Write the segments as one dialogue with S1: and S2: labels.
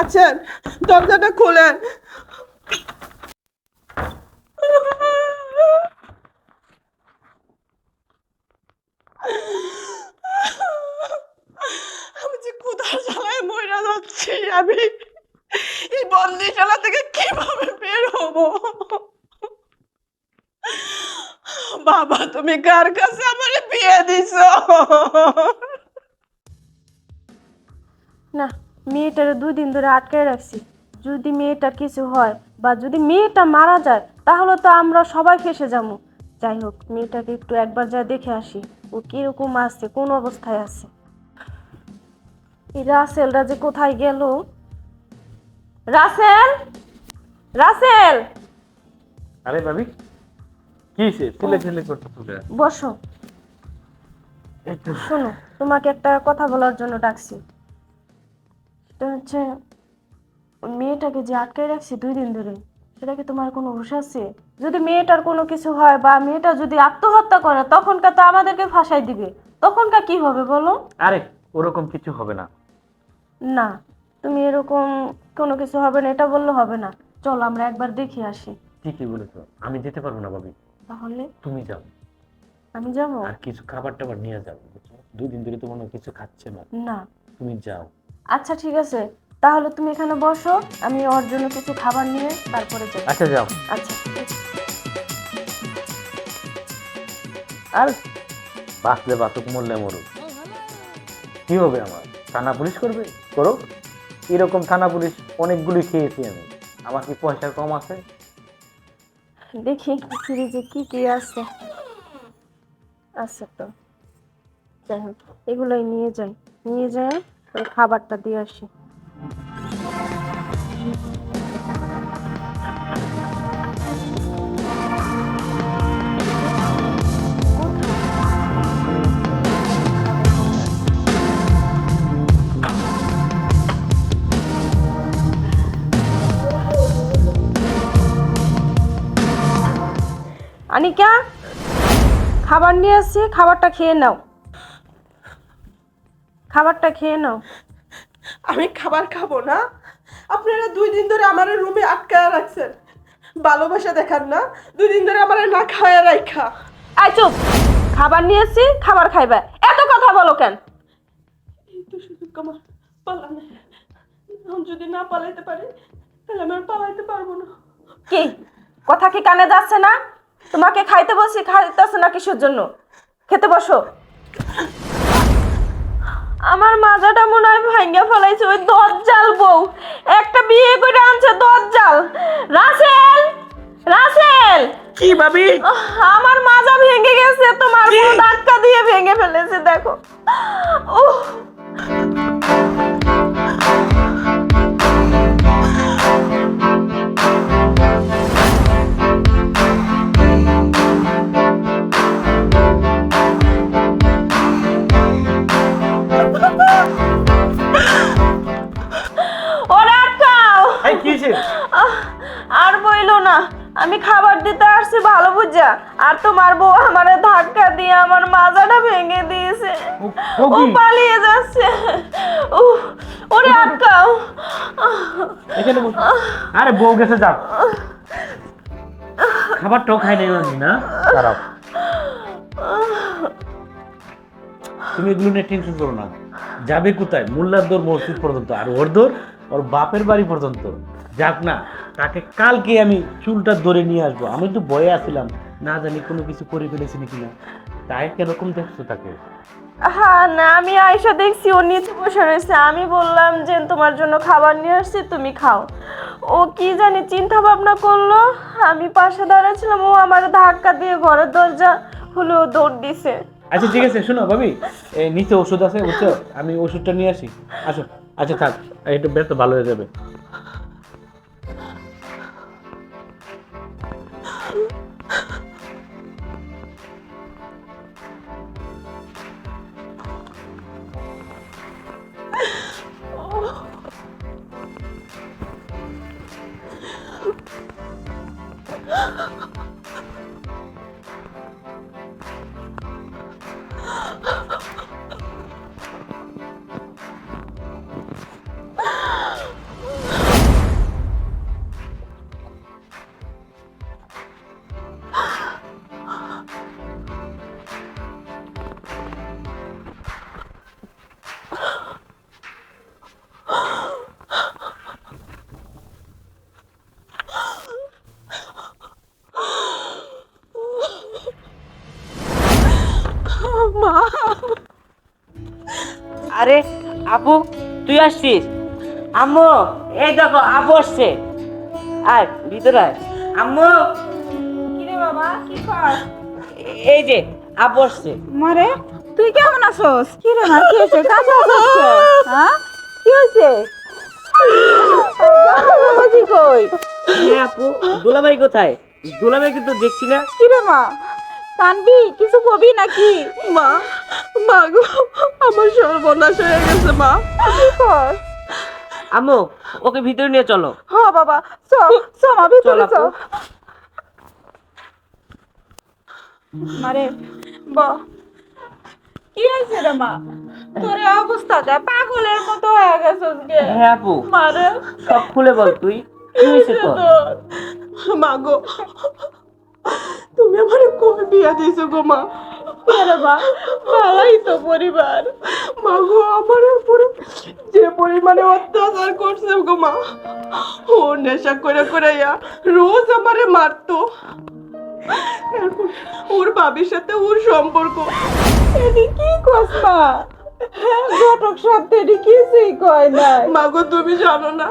S1: আছেন? দরজাটা খুলেন। আমি যে ক্ষুধার জ্বালায় মইরা যাচ্ছি। আমি এই বন্দিশালা থেকে কিভাবে বের হব? বাবা, তুমি কার কাছে আমারে বিয়ে দিছো?
S2: না, মেয়েটারে 2 দিন ধরে আটকায় রাখছি। যদি মেয়েটার কিছু হয় বা যদি মেয়েটা মারা যায় তাহলে তো আমরা সবাই ফেঁসে যাবো। যাই হোক, মেয়েটাকে একটু একবার যা দেখে আসি, ও কিরকম আছে, কোন অবস্থায় আছে। এই রাসেলরা যে কোথায় গেল? রাসেল, রাসেল,
S3: আরে ভাবি, কি হয়েছে? চিল্লাচিল্লি করতেছো কেন?
S2: বসো।
S3: একটু
S2: শোনো, তোমাকে একটা কথা বলার জন্য ডাকছি। সেটা হচ্ছে, ওই মেয়েটাকে যে আটকায় রাখছি 2 দিন ধরে, সেটা কি তোমার কোনো হুঁশ আছে? যদি মেয়েটার কোনো কিছু হয় বা মেয়েটা যদি আত্মহত্যা করে তখনকার তো আমাদেরকে ফাঁসাই দিবে। তখনকার কি হবে বলো?
S3: আরে ওরকম কিছু হবে না।
S2: না, তুমি এরকম কোনো কিছু হবে না এটা বললে হবে না। চলো আমরা একবার দেখে আসি।
S3: ঠিকই বলেছো, আমি যেতে পারবো না ভাবি।
S2: তাহলে
S3: তুমি যাও,
S2: আমি যাব?
S3: আর কিছু খাবার টাবার নিয়ে যাও, বুঝছো? 2 দিন ধরে তো মনে হয় কিছু খাচ্ছে না।
S2: না।
S3: তুমি যাও।
S2: আচ্ছা ঠিক আছে, তাহলে তুমি এখানে বসো, আমি ওর জন্য কিছু খাবার নিয়ে তারপরে যাই।
S3: আচ্ছা যাও।
S2: আচ্ছা।
S3: আর বাঁচলে বাঁচুক, মরলে মরুক, কি হবে আমার? থানা পুলিশ করবে? করো। এরকম থানা পুলিশ অনেকগুলি খেয়েছি আমি। আমার কি পয়সা কম আছে?
S2: দেখি ফ্রিজে কি কি আছে। আচ্ছা তো, যাই হোক, এগুলোই নিয়ে যাই। নিয়ে যাই, ওই খাবারটা দিয়ে আসি। আনিকা, খাবার নিয়ে আসছি, খাবারটা খেয়ে নাও। খাবারটা খেয়ে নাও।
S1: আমি খাবার খাবো না? আপনারা 2 দিন ধরে আমার রুমে আটকায় রাখছেন। ভালোবাসা দেখান না? 2 দিন ধরে আমার না খাওয়া রাখা।
S2: আয় চুপ। খাবার নিয়ে আসছি, খাবার খাইবা, এত কথা বলো কেন?
S1: এই তো সুযোগ আমার পালানো। এখন যদি না পালাইতে পারি তাহলে আমি আর পালাইতে পারবো না।
S2: কি কথা কি কানে যাচ্ছে না? তোমাকে খাইতে বলছি, খাইতেছে না কিসের জন্য? খেতে বসো। আমার মাজাটা মনে হয় ভাঙ্গা ফেলাইছে ওই দজ্জাল বউ। একটা বিয়ে করে আনছে দজ্জাল। রাসেল, রাসেল,
S1: কি ভাবি?
S2: আমার মাজা ভেঙে গেছে, তোমার বউ ধাক্কা দিয়ে ভেঙে ফেলেছে, দেখো। উহ, ওরে আটকাও।
S3: এই কি হয়েছে?
S2: আহ, আর বইলো না, আমি খাবার দিতে আসছি ভালো বুঝা, আর তোমার বউ আমারে ধাক্কা দিয়ে আমার মাজাটা ভেঙে দিয়েছে। ও পালিয়ে যাচ্ছে। উহ, ওরে আটকাও।
S3: এখানে বসো। আরে বউ গেছে, যাও। খাবারটাও খাই নাই না? খারাপ। তুমি এগুলো নিয়ে টেনশন করো না। যাবে কোথায়? মোল্লার দৌড় মসজিদ পর্যন্ত, আর ওর দৌড় ওর বাপের বাড়ি পর্যন্ত। যাক না, তাকে কালকে আমি চুলটা ধরে নিয়ে আসবো। আমি তো ভয়ে আসছিলাম, না জানি কোনো কিছু করে ফেলেছি নাকি না। তাই কিরকম দেখছো তাকে?
S2: হ্যাঁ না, আমি আয়সা দেখছি ও নিচে বসে রয়েছে, আমি বললাম যে তোমার জন্য খাবার নিয়ে আসছি, তুমি খাও। ও কি জানি চিন্তা ভাবনা করলো, আমি পাশে দাঁড়াচ্ছিলাম, ও আমার ধাক্কা দিয়ে ঘরের দরজা খুলে ও দৌড় দিছে।
S3: আচ্ছা ঠিক আছে, শোনো ভাবি, এই নিচে ওষুধ আছে বুঝছো, আমি ওষুধটা নিয়ে আসি। আসো। আচ্ছা থাক, একটু বেশ তো ভালো হয়ে যাবে।
S4: আরে আপু, তুই আসছিস? আম্মু, এই দেখো আপু আসছে। আয় ভিতরে আয়। আম্মু,
S2: কিরে বাবা কি কর?
S4: এই যে আপু আসছে।
S5: মারে তুই কেমন আছোস? কি রে মা, কি হয়েছে? কাছে আছোস কে? হ্যাঁ, কি হয়েছে? বাবাজি কই?
S4: হ্যাঁ আপু, দুলাভাই কোথায়? দুলাভাই কিন্তু দেখছি না।
S5: কি রে মা, কানবি? কিছু কবি নাকি?
S1: মা, মা গো, আমার সর্বনাশ হয়ে গেছে মা।
S5: কি কর?
S4: আম্মু, ওকে ভিতরে নিয়ে চলো।
S5: হ বাবা, চ চ মা, ভিতরে
S4: চল
S5: চ।
S4: আপু।
S5: মারে ব কি হয়েছে রে মা? তোর এই অবস্থাটা পাগলের মতো হয়ে গেছিস গে।
S4: হ্যাঁ আপু,
S5: মারে
S4: সব খুলে বল তুই, কি হয়েছে তোর?
S1: মা গো, তুমি আমারে কবে বিয়া দিয়েছো গো মা?
S5: আরে মা, ভালাই তো পরিবার।
S1: মা গো, আমার উপরে যে পরিমাণে অত্যাচার করছে গো মা, ও নেশা করে করে রোজ আমারে মারতো। এরপর ওর বাবির সাথে ওর সম্পর্ক।
S5: এদি কি কস মা? ঘটক সত্যি এদি কিছুই কয় নাই।
S1: মা গো, তুমি জানো না,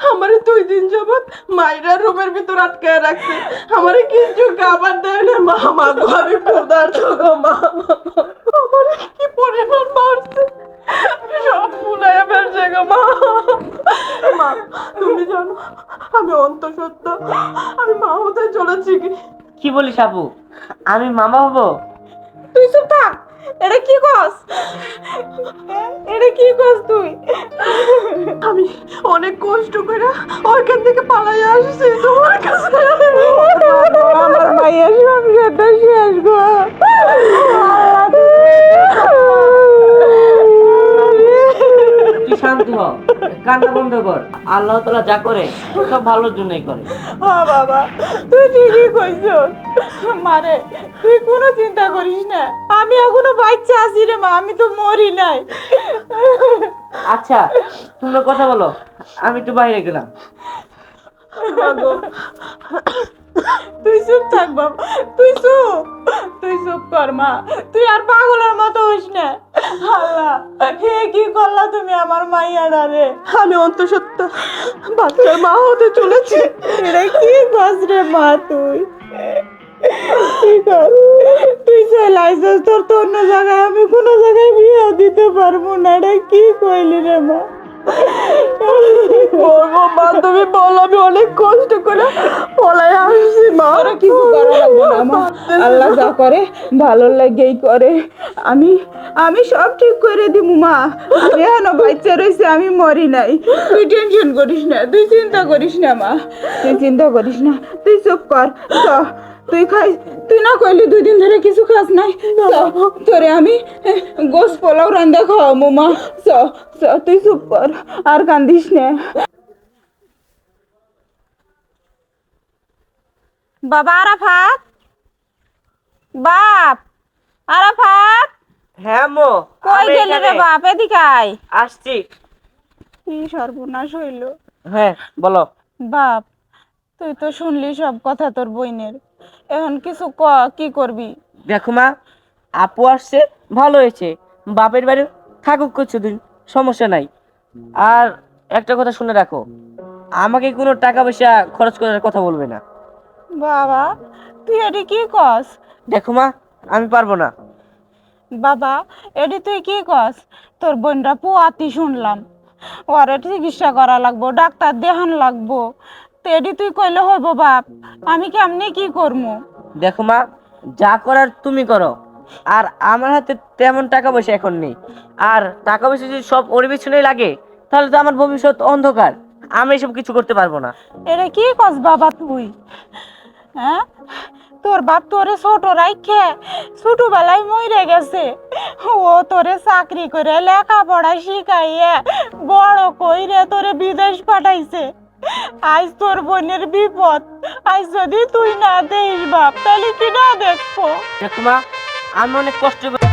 S1: আমারে 2 দিন যাবত মাইরা রুমের ভিতর আটকায় রাখছে। আমারে কিছু খাবার দেয় না মা। মা গো, আমি ক্ষুধার্ত গো মা। আমারে কি পরিমাণ মারছে, সব ফুলাইয়া ফেলছে গো মা। মা, তুমি জানো, আমি অন্তঃসত্ত্বা, আমি মা হতে চলেছি কি।
S4: কি বলিস আপু, আমি মামা হবো?
S5: তুই চুপ থাক। এটা কি কস? এটা কি কস তুই?
S1: আমি অনেক কষ্ট করে ওইখান থেকে পালাই আসছি তোমার কাছে।
S5: আমার মাইয়া সংসারটা শেষ গো।
S4: তুই শান্ত হ, কান্না বন্ধ কর। আল্লাহ তাআলা যা করে সব ভালোর জন্যই করে।
S5: হ্যাঁ বাবা, তুই ঠিকই কইছস। মারে তুই কোনো চিন্তা করিস না, আমি এখনো বাচ্চা আছি রে মা, আমি তো মরি নাই।
S4: আচ্ছা, তোমরা কথা বলো, আমি একটু বাইরে গেলাম।
S5: তুই চুপ থাক বাবা, তুই চুপ কর মা, তুই আর পাগলের মতো হইস না। আল্লাহ, হে কি করলা তুমি আমার মাইয়াডা রে?
S1: আমি অন্তঃসত্ত্বা বাচ্চার মা হতে চলেছি।
S5: এটা কি কস রে মা তুই? তুই কর, তুই চলে আইসস, তোর তো অন্য জায়গায় আমি কোনো জায়গায় বিয়ে দিতে পারবো না। এটা কি কইলি রে মা?
S1: বলবো মা, তুমি বলো, আমি অনেক কষ্ট করে পলাই আসছি মা।
S5: ওরা কিছু করা লাগবে না মা, আল্লাহ যা করে ভালো লাগেই করে। আমি আমি সব ঠিক করে দিব মা। আমি এখনো বাচ্চা রয়েছে, আমি মরি নাই। তুই টেনশন করিস না, তুই চিন্তা করিস না মা, তুই চিন্তা করিস না। তুই চুপ কর। চ, তুই খাই, তুই না কইলি 2 দিন ধরে কিছু খাস নাই। চ, তোরে আমি গোস পোলাও রান্দা খাওয়াবো মা। চ চ, তুই চুপ কর, আর কান্দিস না। বাবা আরাফাত, বাপ আরাফাত,
S4: হ্যাঁ মো,
S5: কই
S4: আমি
S5: গেলি রে
S4: এখানে
S5: বাপ? এদিকে আয়।
S4: আসছি।
S5: কি সর্বনাশ হইল।
S4: হ্যাঁ বলো।
S5: বাপ, তুই তো শুনলি সব কথা তোর বইনের, এখন কিছু কি করবি?
S4: দেখো মা, আপু আসছে, ভালো হয়েছে। বাপের বাড়ি থাকুক কিছুদিন, সমস্যা নাই। আর একটা কথা শুনে রাখো, আমাকে কোনো টাকা পয়সা খরচ করার কথা বলবে না।
S5: বাবা, তুই এটি কি কস?
S4: দেখো মা, আমি পারবো না।
S5: বাবা, এটি তুই কি কস? তোর বোনরা পুয়াতি শুনলাম, ওরে চিকিৎসা করা লাগবো, ডাক্তার দেখান লাগবো। তো এটি তুই কইলে হইব বাপ? আমি কেমনি কি করবো?
S4: দেখো মা, যা করার তুমি করো। আর আমার হাতে তেমন টাকা পয়সা এখন নেই। আর টাকা পয়সা যদি সব ওর পিছনেই লাগে, তাহলে তো আমার ভবিষ্যৎ অন্ধকার। আমি এসব কিছু করতে পারবো না।
S5: এটা কি কস বাবা তুই? হ্যাঁ, তোর বাপ তোরে ছোট রাইখে ছোটবেলায় মরে গেছে। ও তোরে চাকরি করে লেখাপড়া শিখাইয়ে বড় কইরে তোরে বিদেশ পাঠাইছে। আজ তোর বোনের বিপদ, আজ যদি তুই না দেইস বাপ, তাহলে কি না দেখবো?
S4: দেখো মা, আমি অনেক কষ্ট করে